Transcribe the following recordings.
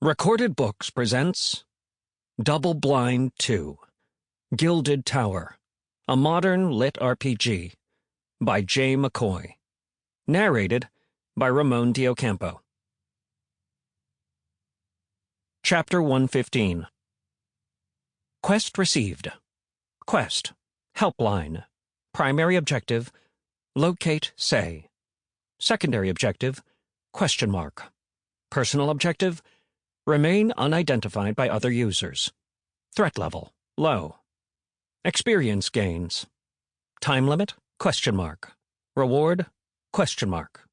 Recorded Books presents Double Blind 2, Gilded Tower, a modern LitRPG by J. Mccoy. Narrated by Ramón de Ocampo. Chapter 115. Quest received. Quest. Helpline. Primary objective. Locate Say. Secondary objective. Question mark. Personal objective. Remain unidentified by other users. Threat level, low. Experience gains. Time limit, question mark. Reward, question mark.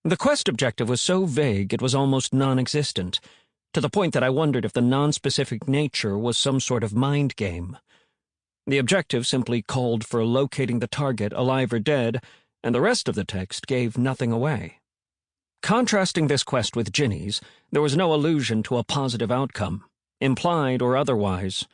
The quest objective was so vague it was almost non-existent, to the point that I wondered if the non-specific nature was some sort of mind game. The objective simply called for locating the target, alive or dead, and the rest of the text gave nothing away. Contrasting this quest with Ginny's, there was no allusion to a positive outcome, implied or otherwise.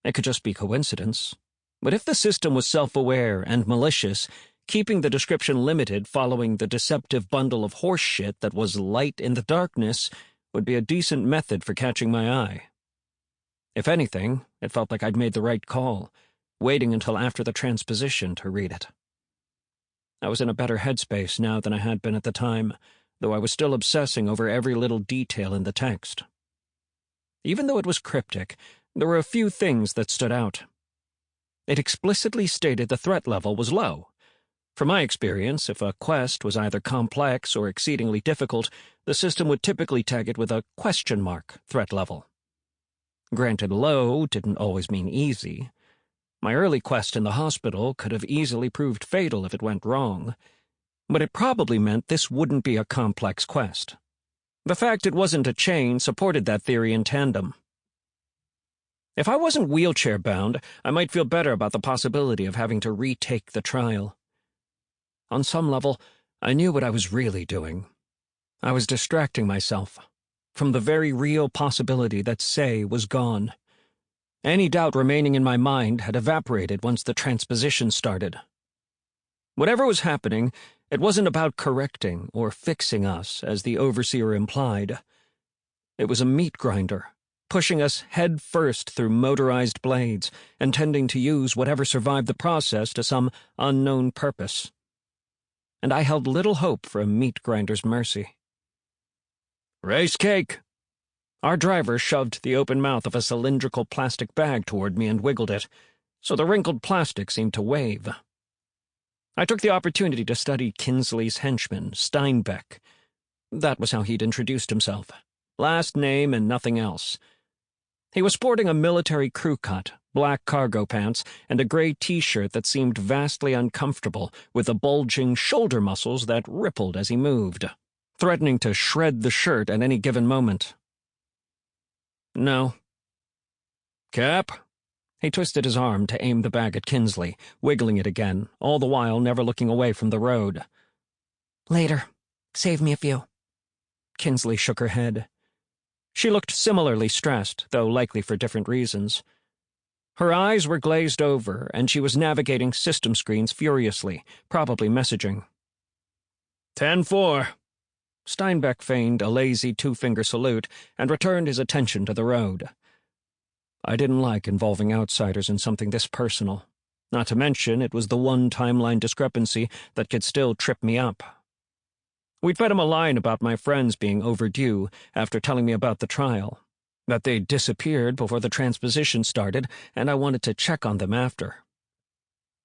It could just be coincidence. But if the system was self-aware and malicious, keeping the description limited following the deceptive bundle of horse shit that was light in the darkness would be a decent method for catching my eye. If anything, it felt like I'd made the right call, waiting until after the transposition to read it. I was in a better headspace now than I had been at the time, though I was still obsessing over every little detail in the text. Even though it was cryptic, there were a few things that stood out. It explicitly stated the threat level was low. From my experience, if a quest was either complex or exceedingly difficult, the system would typically tag it with a question mark threat level. Granted, low didn't always mean easy. My early quest in the hospital could have easily proved fatal if it went wrong, but it probably meant this wouldn't be a complex quest. The fact it wasn't a chain supported that theory in tandem. If I wasn't wheelchair-bound, I might feel better about the possibility of having to retake the trial. On some level, I knew what I was really doing. I was distracting myself from the very real possibility that Say was gone. Any doubt remaining in my mind had evaporated once the transposition started. Whatever was happening, it wasn't about correcting or fixing us, as the overseer implied. It was a meat grinder, pushing us head first through motorized blades, intending to use whatever survived the process to some unknown purpose. And I held little hope for a meat grinder's mercy. "Race cake!" Our driver shoved the open mouth of a cylindrical plastic bag toward me and wiggled it, so the wrinkled plastic seemed to wave. I took the opportunity to study Kinsley's henchman, Steinbeck. That was how he'd introduced himself. Last name and nothing else. He was sporting a military crew cut, black cargo pants, and a gray t-shirt that seemed vastly uncomfortable, with the bulging shoulder muscles that rippled as he moved, threatening to shred the shirt at any given moment. "No." "Cap?" He twisted his arm to aim the bag at Kinsley, wiggling it again, all the while never looking away from the road. "Later. Save me a few." Kinsley shook her head. She looked similarly stressed, though likely for different reasons. Her eyes were glazed over, and she was navigating system screens furiously, probably messaging. 10-4. Steinbeck feigned a lazy two-finger salute and returned his attention to the road. I didn't like involving outsiders in something this personal. Not to mention, it was the one timeline discrepancy that could still trip me up. We'd fed him a line about my friends being overdue after telling me about the trial, that they'd disappeared before the transposition started, and I wanted to check on them after.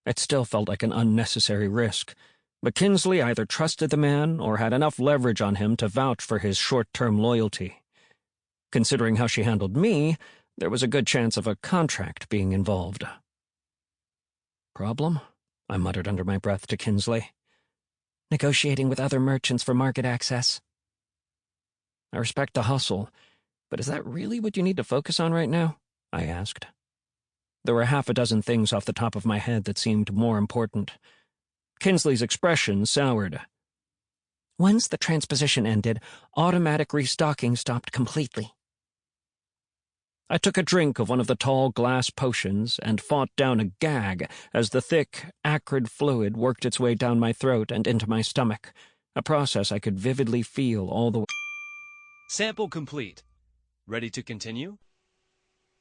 It still felt like an unnecessary risk, but Kinsley either trusted the man or had enough leverage on him to vouch for his short-term loyalty. Considering how she handled me, there was a good chance of a contract being involved. "Problem?" I muttered under my breath to Kinsley. "Negotiating with other merchants for market access." "I respect the hustle, but is that really what you need to focus on right now?" I asked. There were half a dozen things off the top of my head that seemed more important. Kinsley's expression soured. "Once the transposition ended, automatic restocking stopped completely." I took a drink of one of the tall glass potions and fought down a gag as the thick, acrid fluid worked its way down my throat and into my stomach, a process I could vividly feel all the way. Sample complete. Ready to continue?